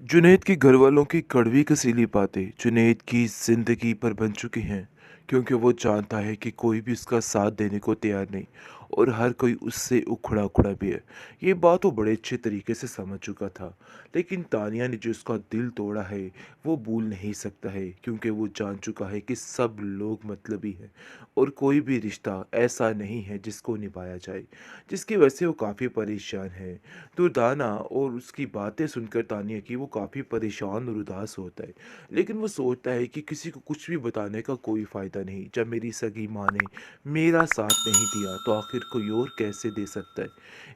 जुनैद के घरवालों की कड़वी कसीली बातें जुनैद की ज़िंदगी पर बन चुकी हैं, क्योंकि वो जानता है कि कोई भी उसका साथ देने को तैयार नहीं और हर कोई उससे उखड़ा उखड़ा भी है। ये बात वो बड़े अच्छे तरीके से समझ चुका था, लेकिन तानिया ने जो उसका दिल तोड़ा है वो भूल नहीं सकता है, क्योंकि वो जान चुका है कि सब लोग मतलबी हैं और कोई भी रिश्ता ऐसा नहीं है जिसको निभाया जाए। जिसकी वजह से वो काफ़ी परेशान है। दुर्दाना और उसकी बातें सुनकर तानिया की वो काफ़ी परेशान और उदास होता है, लेकिन वो सोचता है कि किसी को कुछ भी बताने का कोई फ़ायदा नहीं। जब मेरी सगी माँ ने मेरा साथ नहीं दिया तो आखिर कोई और कैसे दे सकता है।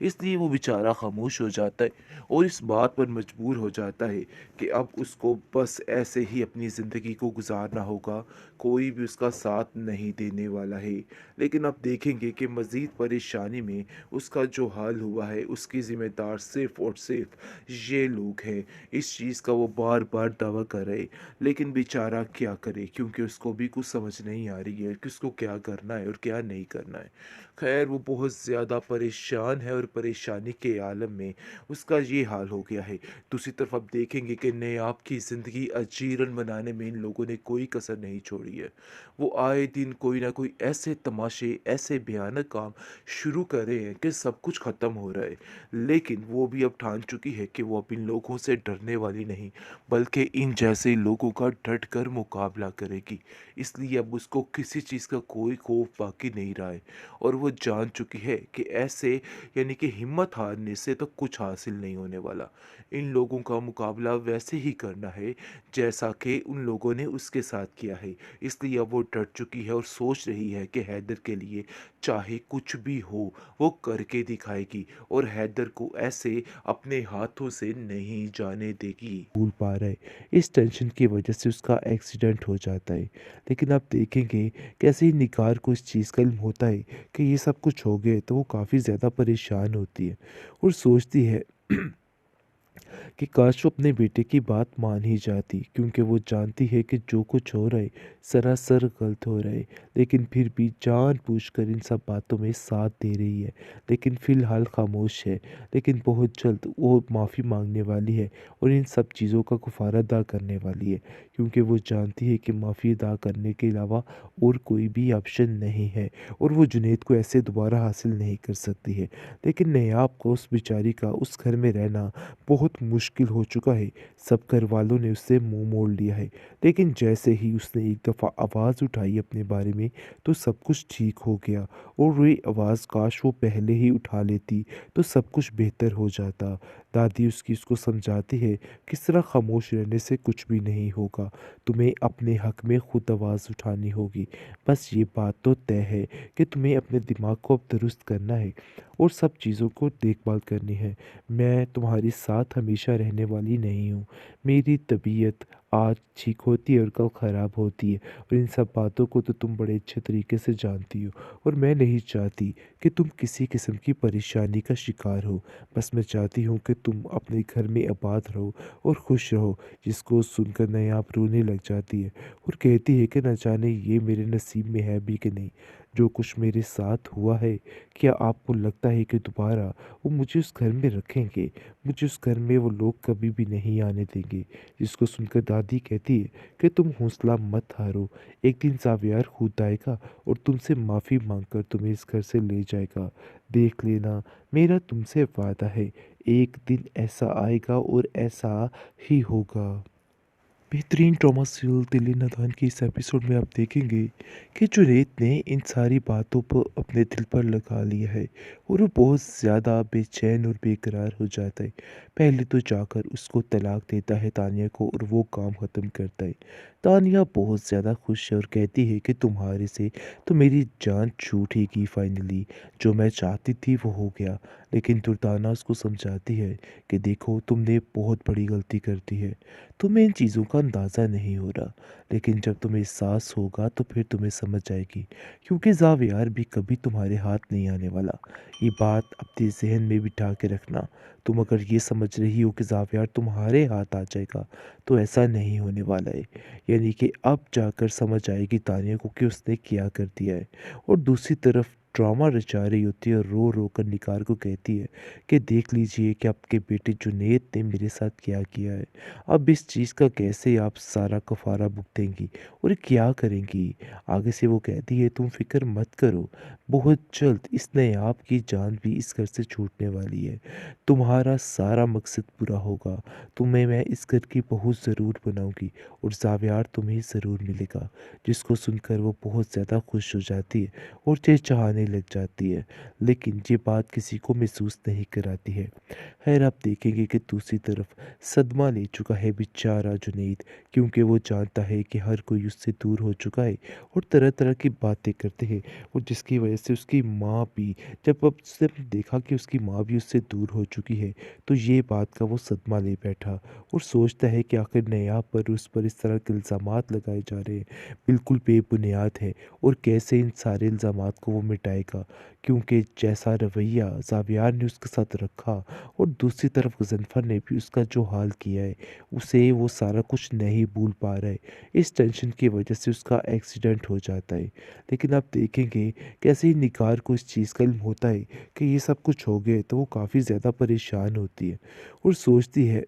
इसलिए वो बेचारा खामोश हो जाता है और इस बात पर मजबूर हो जाता है कि अब उसको बस ऐसे ही अपनी ज़िंदगी को गुजारना होगा। कोई भी उसका साथ नहीं देने वाला है। लेकिन अब देखेंगे कि मज़ीद परेशानी में उसका जो हाल हुआ है उसकी ज़िम्मेदार सिर्फ़ और सिर्फ़ ये लोग हैं। इस चीज़ का वो बार-बार दावा कर रहे, लेकिन बेचारा क्या करे, क्योंकि उसको भी कुछ समझ नहीं आ रही है कि उसको क्या करना है और क्या नहीं करना है। ख़ैर वो बहुत ज़्यादा परेशान है और परेशानी के आलम में उसका ये हाल हो गया है। दूसरी तरफ अब देखेंगे कि नयाब की ज़िंदगी अजीरन बनाने में इन लोगों ने कोई कसर नहीं छोड़ी है। वो आए दिन कोई ना कोई ऐसे तमाशे, ऐसे भयानक काम शुरू करे हैं कि सब कुछ ख़त्म हो रहा है। लेकिन वो भी अब ठान चुकी है कि वो अब इन लोगों से डरने वाली नहीं, बल्कि इन जैसे लोगों का डट कर मुकाबला करेगी। इसलिए अब उसको किसी चीज़ का कोई खौफ बाकी नहीं रहा है और वो जान चुकी है कि ऐसे यानी कि हिम्मत हारने से तो कुछ हासिल नहीं होने वाला। इन लोगों का मुकाबला वैसे ही करना है जैसा कि उन लोगों ने उसके साथ किया है। इसलिए अब वो डट चुकी है और सोच रही है कि हैदर के लिए चाहे कुछ भी हो वो करके दिखाएगी और हैदर को ऐसे अपने हाथों से नहीं जाने देगी। भूल पा रहा है, इस टेंशन की वजह से उसका एक्सीडेंट हो जाता है। लेकिन आप देखेंगे कैसे ही निगार को इस चीज़ का इल्म होता है कि ये सब कुछ हो गया, तो वो काफ़ी ज़्यादा परेशान होती है और सोचती है कि काश वो अपने बेटे की बात मान ही जाती, क्योंकि वो जानती है कि जो कुछ हो रहा है सरासर गलत हो रहा है, लेकिन फिर भी जानबूझकर इन सब बातों में साथ दे रही है। लेकिन फ़िलहाल खामोश है, लेकिन बहुत जल्द वो माफ़ी मांगने वाली है और इन सब चीज़ों का गुफ़ारा अदा करने वाली है, क्योंकि वो जानती है कि माफ़ी अदा करने के अलावा और कोई भी ऑप्शन नहीं है और वो जुनैद को ऐसे दोबारा हासिल नहीं कर सकती है। लेकिन नयाब को उस बेचारी का उस घर में रहना बहुत मुश्किल हो चुका है। सब घर वालों ने उससे मुँह मोड़ लिया है। लेकिन जैसे ही उसने एक दफ़ा आवाज़ उठाई अपने बारे में, तो सब कुछ ठीक हो गया और वही आवाज़ काश वो पहले ही उठा लेती, तो सब कुछ बेहतर हो जाता। दादी उसको समझाती है, किस तरह खामोश रहने से कुछ भी नहीं होगा। तुम्हें अपने हक में खुद आवाज़ उठानी होगी। बस ये बात तो तय है कि तुम्हें अपने दिमाग को अब दुरुस्त करना है और सब चीज़ों को देखभाल करनी है। मैं तुम्हारे साथ हमेशा रहने वाली नहीं हूँ। मेरी तबीयत आज ठीक होती है और कल ख़राब होती है और इन सब बातों को तो तुम बड़े अच्छे तरीके से जानती हो और मैं नहीं चाहती कि तुम किसी किस्म की परेशानी का शिकार हो। बस मैं चाहती हूँ कि तुम अपने घर में आबाद रहो और खुश रहो। जिसको सुनकर नायाब रोने लग जाती है और कहती है कि न जाने ये मेरे नसीब में है भी कि नहीं। जो कुछ मेरे साथ हुआ है, क्या आपको लगता है कि दोबारा वो मुझे उस घर में रखेंगे? मुझे उस घर में वो लोग कभी भी नहीं आने देंगे। जिसको सुनकर दादी कहती है कि तुम हौसला मत हारो। एक दिन ज़ावियार खुद आएगा और तुमसे माफ़ी मांगकर तुम्हें इस घर से ले जाएगा। देख लेना, मेरा तुमसे वादा है, एक दिन ऐसा आएगा और ऐसा ही होगा। बेहतरीन ट्रॉमा सीरियल दिल नादान के इस एपिसोड में आप देखेंगे कि जुनैद ने इन सारी बातों पर अपने दिल पर लगा लिया है और वो बहुत ज़्यादा बेचैन और बेकरार हो जाता है। पहले तो जाकर उसको तलाक देता है तानिया को और वो काम ख़त्म करता है। तानिया बहुत ज़्यादा खुश है और कहती है कि तुम्हारे से तो मेरी जान छूटेगी फाइनली। जो मैं चाहती थी वो हो गया। लेकिन दुर्दाना उसको समझाती है कि देखो तुमने बहुत बड़ी गलती कर दी है। तुम्हें इन चीज़ों का अंदाज़ा नहीं हो रहा, लेकिन जब तुम्हें एहसास होगा तो फिर तुम्हें समझ आएगी, क्योंकि ज़ावियार भी कभी तुम्हारे हाथ नहीं आने वाला। ये बात अपने ज़हन में बिठा के रखना। तुम अगर ये समझ रही हो कि ज़ावियार तुम्हारे हाथ आ जाएगा, तो ऐसा नहीं होने वाला है। यानी कि अब जाकर समझ आएगी तानिया को कि उसने क्या कर दिया है। और दूसरी तरफ ड्रामा रचा रही होती है और रो-रो कर निगार को कहती है कि देख लीजिए कि आपके बेटे जुनैद ने मेरे साथ क्या किया है। अब इस चीज़ का कैसे आप सारा कफ़ारा भुगतेंगी और क्या करेंगी? आगे से वो कहती है तुम फ़िक्र मत करो, बहुत जल्द इस नायाब की जान भी इस घर से छूटने वाली है। तुम्हारा सारा मकसद पूरा होगा, तुम्हें मैं इस घर की बहू ज़रूर बनाऊँगी और ज़ावियार तुम्हें ज़रूर मिलेगा। जिसको सुनकर वो बहुत ज़्यादा खुश हो जाती है और चहचहाने लग जाती है, लेकिन ये बात किसी को महसूस नहीं कराती है। खैर आप देखेंगे कि दूसरी तरफ सदमा ले चुका है बेचारा जुनैद, क्योंकि वो जानता है कि हर कोई उससे दूर हो चुका है और तरह-तरह की बातें करते हैं और जिसकी वजह से उसकी माँ भी, जब अब उसने देखा कि उसकी माँ भी उससे दूर हो चुकी है, तो ये बात का वो सदमा ले बैठा और सोचता है कि आखिर नयाब पर उस पर इस तरह के इल्ज़ामात लगाए जा रहे हैं, बिल्कुल बेबुनियाद है और कैसे इन सारे इल्ज़ामात को वो मिटाएगा, क्योंकि जैसा रवैया ज़ावियार ने उसके साथ रखा और दूसरी तरफ गज़नफ़र ने भी उसका जो हाल किया है, उसे वो सारा कुछ नहीं भूल पा रहा है। इस टेंशन की वजह से उसका एक्सीडेंट हो जाता है। लेकिन आप देखेंगे कैसे ही निगार को इस चीज़ का इल्म होता है कि ये सब कुछ हो गया है, तो वो काफ़ी ज़्यादा परेशान होती है और सोचती है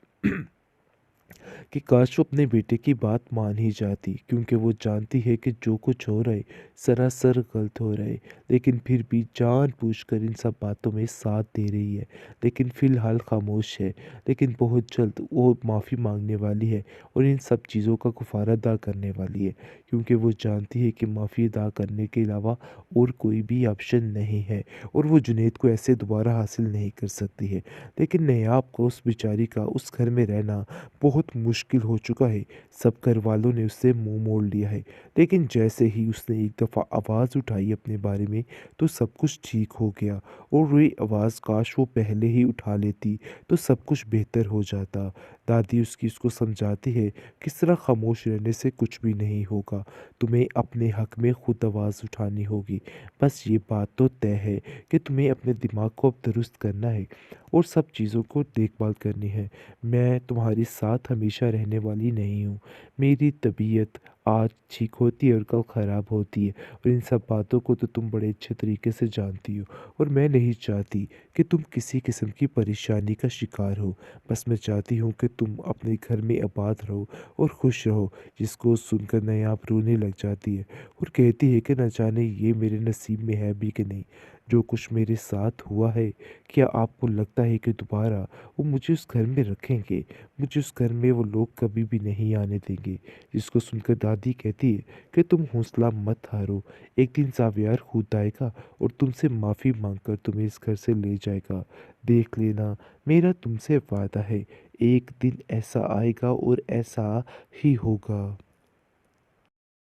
कि काश वो अपने बेटे की बात मान ही जाती, क्योंकि वो जानती है कि जो कुछ हो रहा है सरासर गलत हो रहा है, लेकिन फिर भी जानबूझकर इन सब बातों में साथ दे रही है, लेकिन फ़िलहाल खामोश है। लेकिन बहुत जल्द वो माफ़ी मांगने वाली है और इन सब चीज़ों का कफ़ारा अदा करने वाली है, क्योंकि वो जानती है कि माफ़ी अदा करने के अलावा और कोई भी ऑप्शन नहीं है और वो जुनैद को ऐसे दोबारा हासिल नहीं कर सकती है। लेकिन नयाब को उस बेचारी का उस घर में रहना बहुत मुश्किल हो चुका है। सब घरवालों ने उससे मुँह मोड़ लिया है। लेकिन जैसे ही उसने एक दफ़ा आवाज़ उठाई अपने बारे में, तो सब कुछ ठीक हो गया और वही आवाज़ काश वो पहले ही उठा लेती, तो सब कुछ बेहतर हो जाता। दादी उसको समझाती है, किस तरह खामोश रहने से कुछ भी नहीं होगा। तुम्हें अपने हक में खुद आवाज़ उठानी होगी। बस ये बात तो तय है कि तुम्हें अपने दिमाग को अब दुरुस्त करना है और सब चीज़ों को देखभाल करनी है। मैं तुम्हारे साथ हमेशा रहने वाली नहीं हूँ। मेरी तबीयत आज ठीक होती है और कल ख़राब होती है और इन सब बातों को तो तुम बड़े अच्छे तरीके से जानती हो और मैं नहीं चाहती कि तुम किसी किस्म की परेशानी का शिकार हो। बस मैं चाहती हूँ कि तुम अपने घर में आबाद रहो और खुश रहो। जिसको सुनकर नायाब रोने लग जाती है और कहती है कि न जाने ये मेरे नसीब में है भी कि नहीं। जो कुछ मेरे साथ हुआ है, क्या आपको लगता है कि दोबारा वो मुझे उस घर में रखेंगे? मुझे उस घर में वो लोग कभी भी नहीं आने देंगे। जिसको सुनकर दादी कहती है कि तुम हौसला मत हारो। एक दिन ज़ावियार खुद आएगा और तुमसे माफ़ी माँगकर तुम्हें इस घर से ले जाएगा। देख लेना, मेरा तुमसे वादा है, एक दिन ऐसा आएगा और ऐसा ही होगा।